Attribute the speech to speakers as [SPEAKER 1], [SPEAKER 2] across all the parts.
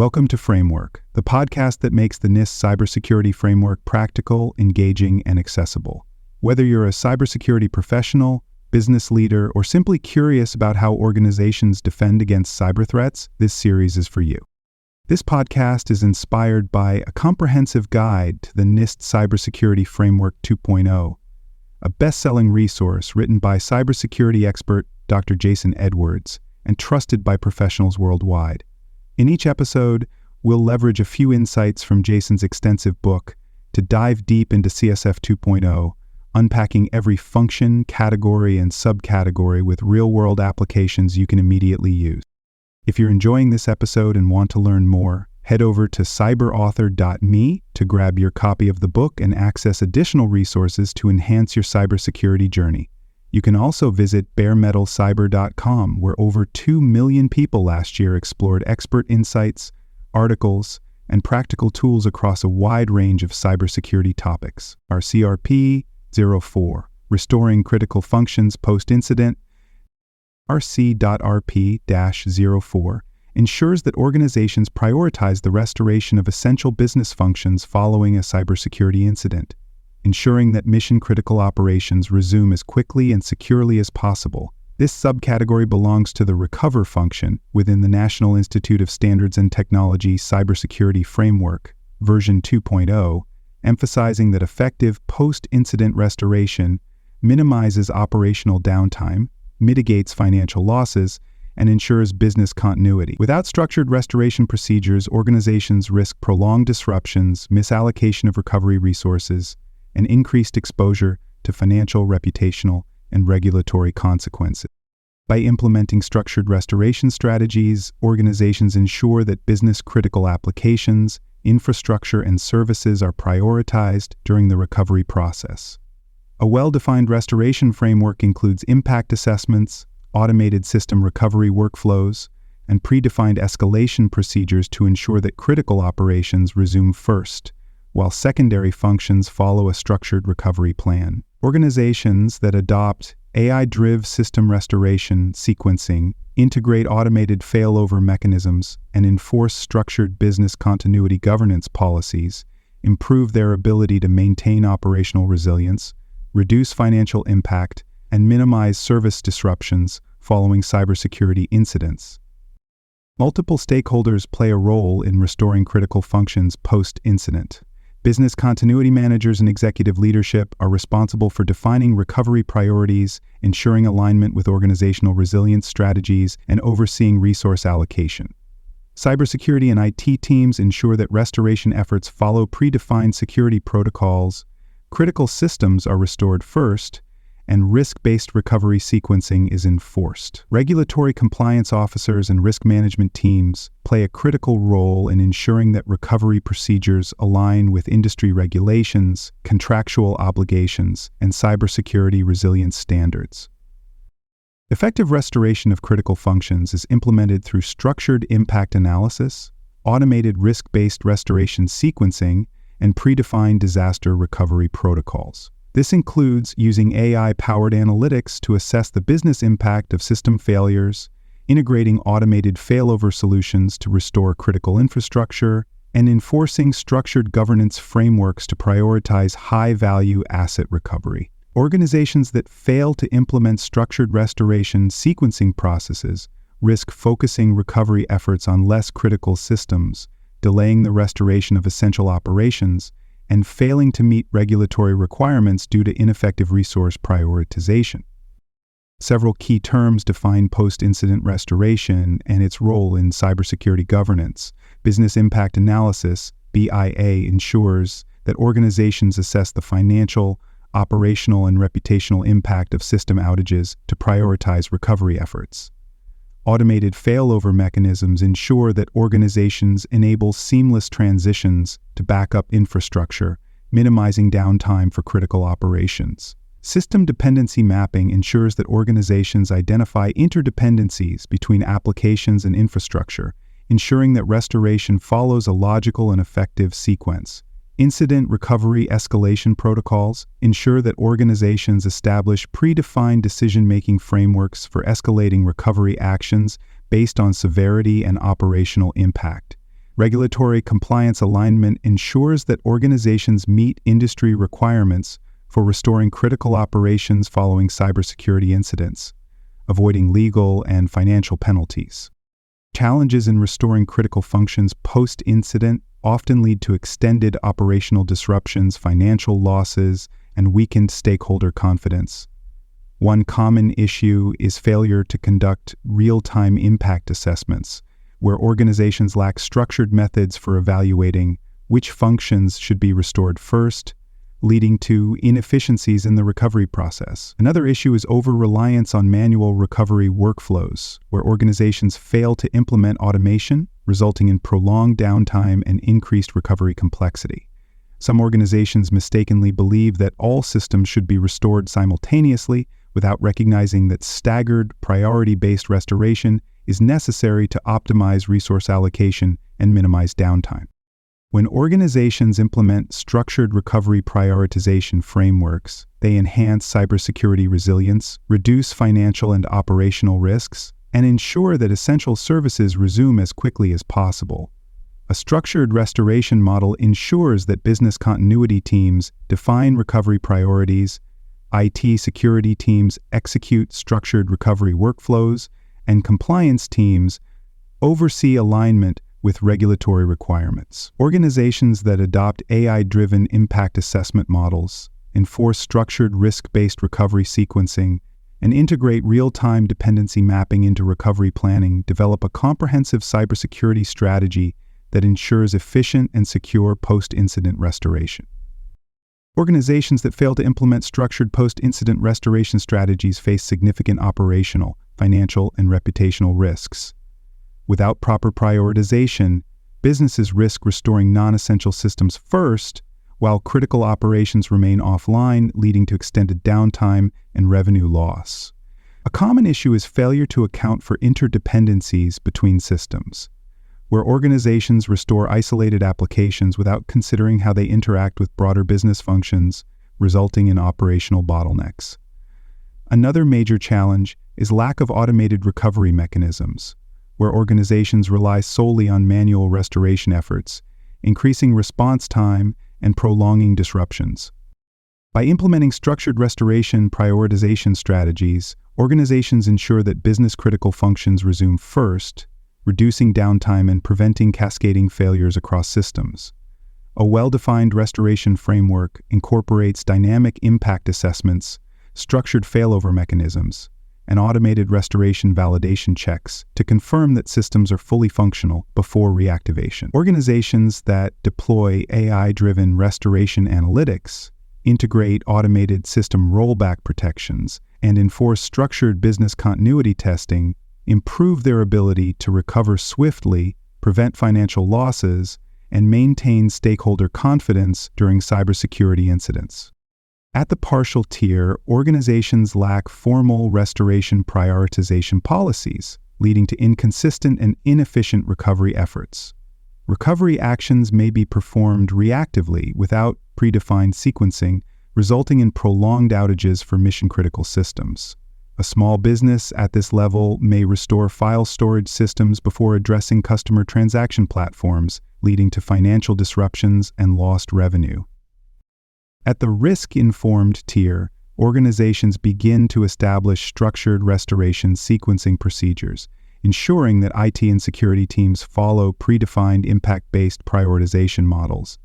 [SPEAKER 1] Welcome to Framework, the podcast that makes the NIST cybersecurity framework practical, engaging, and accessible. Whether you're a cybersecurity professional, business leader, or simply curious about how organizations defend against cyber threats, this series is for you. This podcast is inspired by a comprehensive guide to the NIST Cybersecurity Framework 2.0, a best-selling resource written by cybersecurity expert Dr. Jason Edwards and trusted by professionals worldwide. In each episode, we'll leverage a few insights from Jason's extensive book to dive deep into CSF 2.0, unpacking every function, category, and subcategory with real-world applications you can immediately use. If you're enjoying this episode and want to learn more, head over to cyberauthor.me to grab your copy of the book and access additional resources to enhance your cybersecurity journey. You can also visit baremetalcyber.com, where over 2 million people last year explored expert insights, articles, and practical tools across a wide range of cybersecurity topics. RC.RP-04, Restoring Critical Functions Post-Incident. RC.RP-04 ensures that organizations prioritize the restoration of essential business functions following a cybersecurity incident, ensuring that mission-critical operations resume as quickly and securely as possible. This subcategory belongs to the Recover function within the National Institute of Standards and Technology Cybersecurity Framework, version 2.0, emphasizing that effective post-incident restoration minimizes operational downtime, mitigates financial losses, and ensures business continuity. Without structured restoration procedures, organizations risk prolonged disruptions, misallocation of recovery resources, and increased exposure to financial, reputational, and regulatory consequences. By implementing structured restoration strategies, organizations ensure that business-critical applications, infrastructure, and services are prioritized during the recovery process. A well-defined restoration framework includes impact assessments, automated system recovery workflows, and predefined escalation procedures to ensure that critical operations resume first, while secondary functions follow a structured recovery plan. Organizations that adopt AI-driven system restoration sequencing, integrate automated failover mechanisms, and enforce structured business continuity governance policies improve their ability to maintain operational resilience, reduce financial impact, and minimize service disruptions following cybersecurity incidents. Multiple stakeholders play a role in restoring critical functions post-incident. Business continuity managers and executive leadership are responsible for defining recovery priorities, ensuring alignment with organizational resilience strategies, and overseeing resource allocation. Cybersecurity and IT teams ensure that restoration efforts follow predefined security protocols, critical systems are restored first, and risk-based recovery sequencing is enforced. Regulatory compliance officers and risk management teams play a critical role in ensuring that recovery procedures align with industry regulations, contractual obligations, and cybersecurity resilience standards. Effective restoration of critical functions is implemented through structured impact analysis, automated risk-based restoration sequencing, and predefined disaster recovery protocols. This includes using AI-powered analytics to assess the business impact of system failures, integrating automated failover solutions to restore critical infrastructure, and enforcing structured governance frameworks to prioritize high-value asset recovery. Organizations that fail to implement structured restoration sequencing processes risk focusing recovery efforts on less critical systems, delaying the restoration of essential operations, and failing to meet regulatory requirements due to ineffective resource prioritization. Several key terms define post-incident restoration and its role in cybersecurity governance. Business impact analysis, BIA, ensures that organizations assess the financial, operational, and reputational impact of system outages to prioritize recovery efforts. Automated failover mechanisms ensure that organizations enable seamless transitions to backup infrastructure, minimizing downtime for critical operations. System dependency mapping ensures that organizations identify interdependencies between applications and infrastructure, ensuring that restoration follows a logical and effective sequence. Incident recovery escalation protocols ensure that organizations establish predefined decision-making frameworks for escalating recovery actions based on severity and operational impact. Regulatory compliance alignment ensures that organizations meet industry requirements for restoring critical operations following cybersecurity incidents, avoiding legal and financial penalties. Challenges in restoring critical functions post-incident often lead to extended operational disruptions, financial losses, and weakened stakeholder confidence. One common issue is failure to conduct real-time impact assessments, where organizations lack structured methods for evaluating which functions should be restored first, leading to inefficiencies in the recovery process. Another issue is over-reliance on manual recovery workflows, where organizations fail to implement automation, resulting in prolonged downtime and increased recovery complexity. Some organizations mistakenly believe that all systems should be restored simultaneously without recognizing that staggered, priority-based restoration is necessary to optimize resource allocation and minimize downtime. When organizations implement structured recovery prioritization frameworks, they enhance cybersecurity resilience, reduce financial and operational risks, and ensure that essential services resume as quickly as possible. A structured restoration model ensures that business continuity teams define recovery priorities, IT security teams execute structured recovery workflows, and compliance teams oversee alignment with regulatory requirements. Organizations that adopt AI-driven impact assessment models, enforce structured risk-based recovery sequencing, and integrate real-time dependency mapping into recovery planning develop a comprehensive cybersecurity strategy that ensures efficient and secure post-incident restoration. Organizations that fail to implement structured post-incident restoration strategies face significant operational, financial, and reputational risks. Without proper prioritization, businesses risk restoring non-essential systems first, while critical operations remain offline, leading to extended downtime and revenue loss. A common issue is failure to account for interdependencies between systems, where organizations restore isolated applications without considering how they interact with broader business functions, resulting in operational bottlenecks. Another major challenge is lack of automated recovery mechanisms, where organizations rely solely on manual restoration efforts, increasing response time and prolonging disruptions. By implementing structured restoration prioritization strategies, organizations ensure that business-critical functions resume first, reducing downtime and preventing cascading failures across systems. A well-defined restoration framework incorporates dynamic impact assessments, structured failover mechanisms, and automated restoration validation checks to confirm that systems are fully functional before reactivation. Organizations that deploy AI-driven restoration analytics, integrate automated system rollback protections, and enforce structured business continuity testing improve their ability to recover swiftly, prevent financial losses, and maintain stakeholder confidence during cybersecurity incidents. At the partial tier, organizations lack formal restoration prioritization policies, leading to inconsistent and inefficient recovery efforts. Recovery actions may be performed reactively without predefined sequencing, resulting in prolonged outages for mission-critical systems. A small business at this level may restore file storage systems before addressing customer transaction platforms, leading to financial disruptions and lost revenue. At the risk-informed tier, organizations begin to establish structured restoration sequencing procedures, ensuring that IT and security teams follow predefined impact-based prioritization models.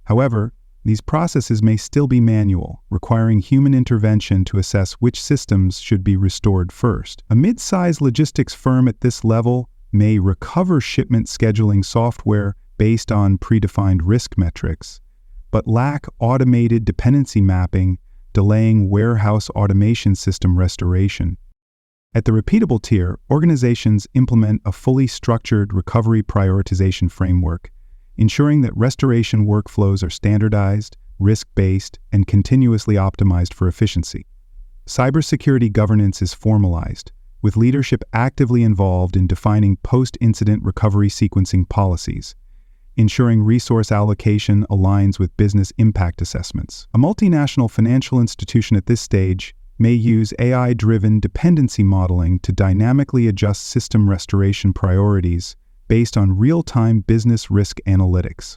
[SPEAKER 1] However, these processes may still be manual, requiring human intervention to assess which systems should be restored first. A mid-sized logistics firm at this level may recover shipment scheduling software based on predefined risk metrics, but lack automated dependency mapping, delaying warehouse automation system restoration. At the repeatable tier, organizations implement a fully structured recovery prioritization framework, ensuring that restoration workflows are standardized, risk-based, and continuously optimized for efficiency. Cybersecurity governance is formalized, with leadership actively involved in defining post-incident recovery sequencing policies, ensuring resource allocation aligns with business impact assessments. A multinational financial institution at this stage may use AI-driven dependency modeling to dynamically adjust system restoration priorities based on real-time business risk analytics.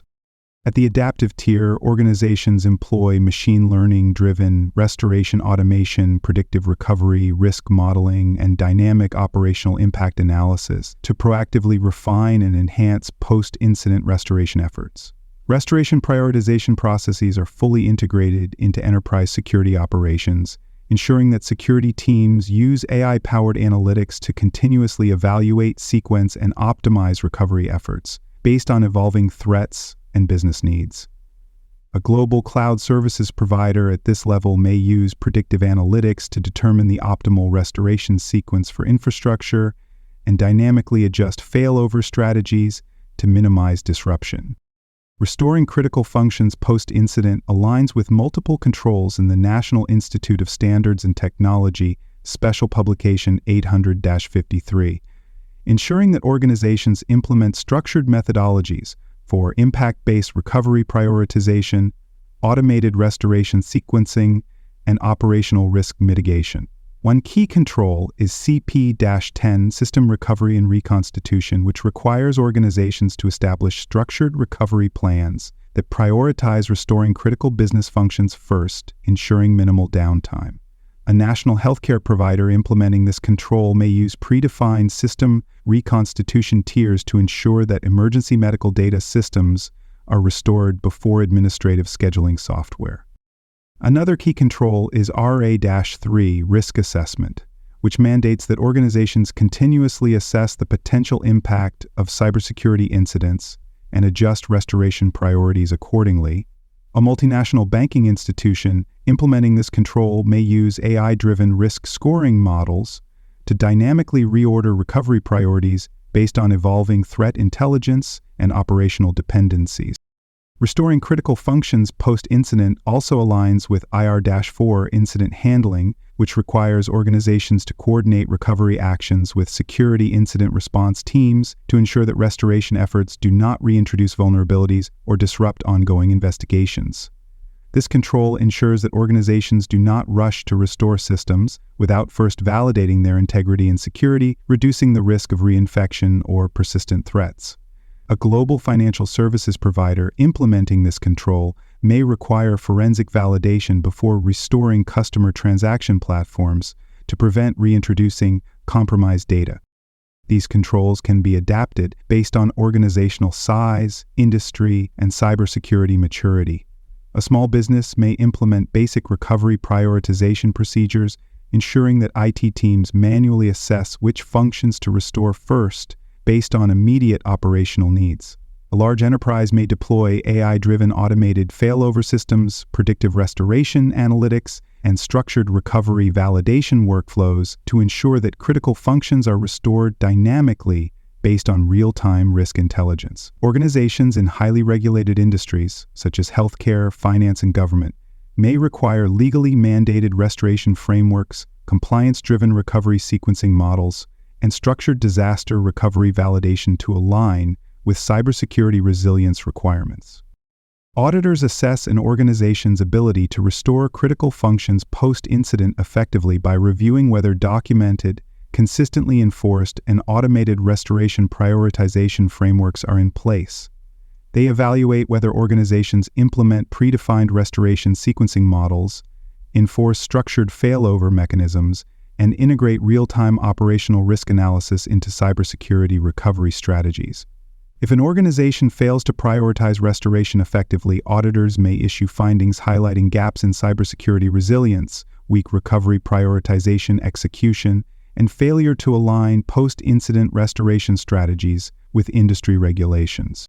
[SPEAKER 1] At the adaptive tier, organizations employ machine learning-driven restoration automation, predictive recovery, risk modeling, and dynamic operational impact analysis to proactively refine and enhance post-incident restoration efforts. Restoration prioritization processes are fully integrated into enterprise security operations, ensuring that security teams use AI-powered analytics to continuously evaluate, sequence, and optimize recovery efforts based on evolving threats and business needs. A global cloud services provider at this level may use predictive analytics to determine the optimal restoration sequence for infrastructure and dynamically adjust failover strategies to minimize disruption. Restoring critical functions post-incident aligns with multiple controls in the National Institute of Standards and Technology Special Publication 800-53, ensuring that organizations implement structured methodologies for impact-based recovery prioritization, automated restoration sequencing, and operational risk mitigation. One key control is CP-10 System Recovery and Reconstitution, which requires organizations to establish structured recovery plans that prioritize restoring critical business functions first, ensuring minimal downtime. A national healthcare provider implementing this control may use predefined system reconstitution tiers to ensure that emergency medical data systems are restored before administrative scheduling software. Another key control is RA-3 risk assessment, which mandates that organizations continuously assess the potential impact of cybersecurity incidents and adjust restoration priorities accordingly. A multinational banking institution implementing this control may use AI-driven risk scoring models to dynamically reorder recovery priorities based on evolving threat intelligence and operational dependencies. Restoring critical functions post-incident also aligns with IR-4 incident handling, which requires organizations to coordinate recovery actions with security incident response teams to ensure that restoration efforts do not reintroduce vulnerabilities or disrupt ongoing investigations. This control ensures that organizations do not rush to restore systems without first validating their integrity and security, reducing the risk of reinfection or persistent threats. A global financial services provider implementing this control may require forensic validation before restoring customer transaction platforms to prevent reintroducing compromised data. These controls can be adapted based on organizational size, industry, and cybersecurity maturity. A small business may implement basic recovery prioritization procedures, ensuring that IT teams manually assess which functions to restore first based on immediate operational needs. A large enterprise may deploy AI-driven automated failover systems, predictive restoration analytics, and structured recovery validation workflows to ensure that critical functions are restored dynamically based on real-time risk intelligence. Organizations in highly regulated industries, such as healthcare, finance, and government, may require legally mandated restoration frameworks, compliance-driven recovery sequencing models, and structured disaster recovery validation to align with cybersecurity resilience requirements. Auditors assess an organization's ability to restore critical functions post-incident effectively by reviewing whether documented, consistently enforced, and automated restoration prioritization frameworks are in place. They evaluate whether organizations implement predefined restoration sequencing models, enforce structured failover mechanisms, and integrate real-time operational risk analysis into cybersecurity recovery strategies. If an organization fails to prioritize restoration effectively, auditors may issue findings highlighting gaps in cybersecurity resilience, weak recovery prioritization execution, and failure to align post-incident restoration strategies with industry regulations.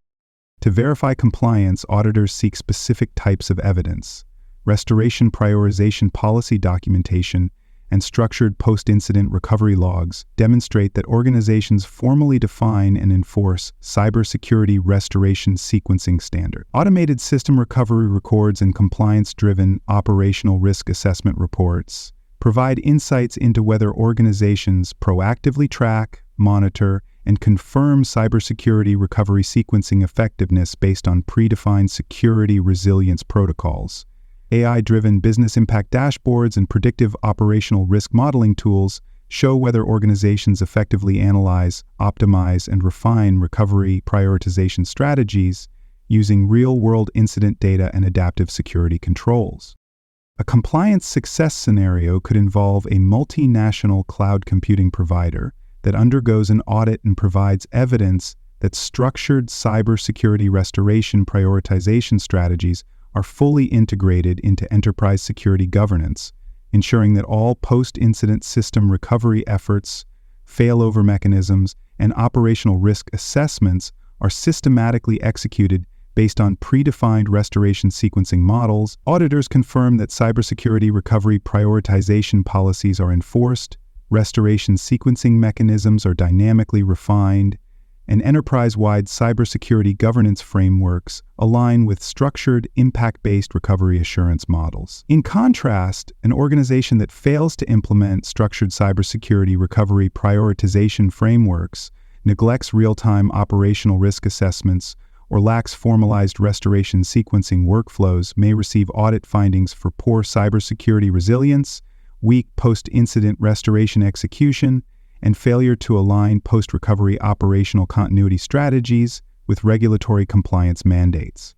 [SPEAKER 1] To verify compliance, auditors seek specific types of evidence. Restoration prioritization policy documentation and structured post-incident recovery logs demonstrate that organizations formally define and enforce cybersecurity restoration sequencing standards. Automated system recovery records and compliance-driven operational risk assessment reports provide insights into whether organizations proactively track, monitor, and confirm cybersecurity recovery sequencing effectiveness based on predefined security resilience protocols. AI-driven business impact dashboards and predictive operational risk modeling tools show whether organizations effectively analyze, optimize, and refine recovery prioritization strategies using real-world incident data and adaptive security controls. A compliance success scenario could involve a multinational cloud computing provider that undergoes an audit and provides evidence that structured cybersecurity restoration prioritization strategies are fully integrated into enterprise security governance, ensuring that all post-incident system recovery efforts, failover mechanisms, and operational risk assessments are systematically executed based on predefined restoration sequencing models. Auditors confirm that cybersecurity recovery prioritization policies are enforced, restoration sequencing mechanisms are dynamically refined, and enterprise-wide cybersecurity governance frameworks align with structured, impact-based recovery assurance models. In contrast, an organization that fails to implement structured cybersecurity recovery prioritization frameworks, neglects real-time operational risk assessments, or lacks formalized restoration sequencing workflows may receive audit findings for poor cybersecurity resilience, weak post-incident restoration execution, and failure to align post-recovery operational continuity strategies with regulatory compliance mandates.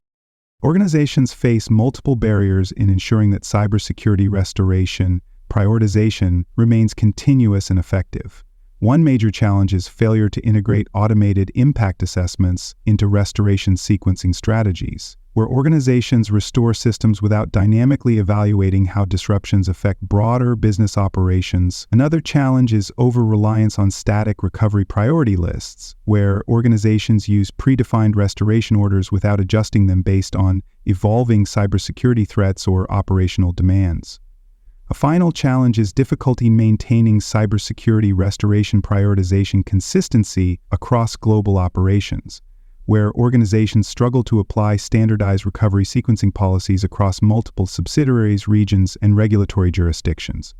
[SPEAKER 1] Organizations face multiple barriers in ensuring that cybersecurity restoration prioritization remains continuous and effective. One major challenge is failure to integrate automated impact assessments into restoration sequencing strategies, where organizations restore systems without dynamically evaluating how disruptions affect broader business operations. Another challenge is over-reliance on static recovery priority lists, where organizations use predefined restoration orders without adjusting them based on evolving cybersecurity threats or operational demands. A final challenge is difficulty maintaining cybersecurity restoration prioritization consistency across global operations, where organizations struggle to apply standardized recovery sequencing policies across multiple subsidiaries, regions, and regulatory jurisdictions.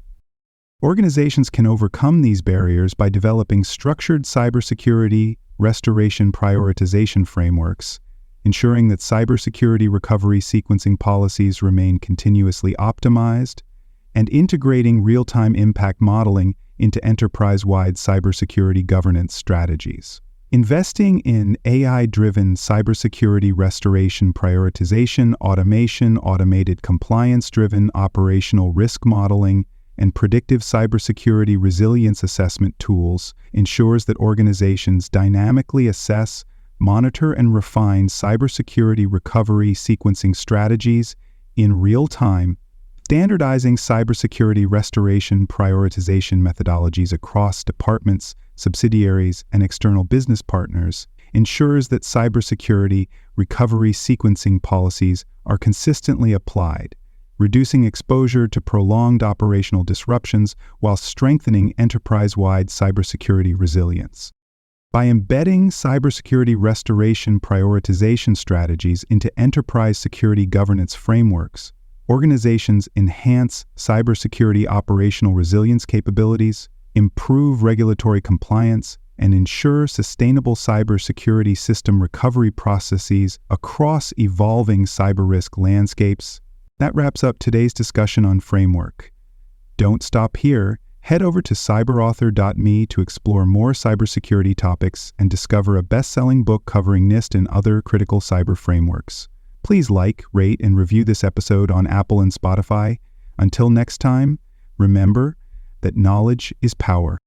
[SPEAKER 1] Organizations can overcome these barriers by developing structured cybersecurity restoration prioritization frameworks, ensuring that cybersecurity recovery sequencing policies remain continuously optimized, and integrating real-time impact modeling into enterprise-wide cybersecurity governance strategies. Investing in AI-driven cybersecurity restoration prioritization, automation, automated compliance-driven operational risk modeling, and predictive cybersecurity resilience assessment tools ensures that organizations dynamically assess, monitor, and refine cybersecurity recovery sequencing strategies in real time. Standardizing cybersecurity restoration prioritization methodologies across departments, subsidiaries, and external business partners ensures that cybersecurity recovery sequencing policies are consistently applied, reducing exposure to prolonged operational disruptions while strengthening enterprise-wide cybersecurity resilience. By embedding cybersecurity restoration prioritization strategies into enterprise security governance frameworks, organizations enhance cybersecurity operational resilience capabilities, improve regulatory compliance, and ensure sustainable cybersecurity system recovery processes across evolving cyber risk landscapes. That wraps up today's discussion on framework. Don't stop here. Head over to cyberauthor.me to explore more cybersecurity topics and discover a best-selling book covering NIST and other critical cyber frameworks. Please like, rate, and review this episode on Apple and Spotify. Until next time, remember that knowledge is power.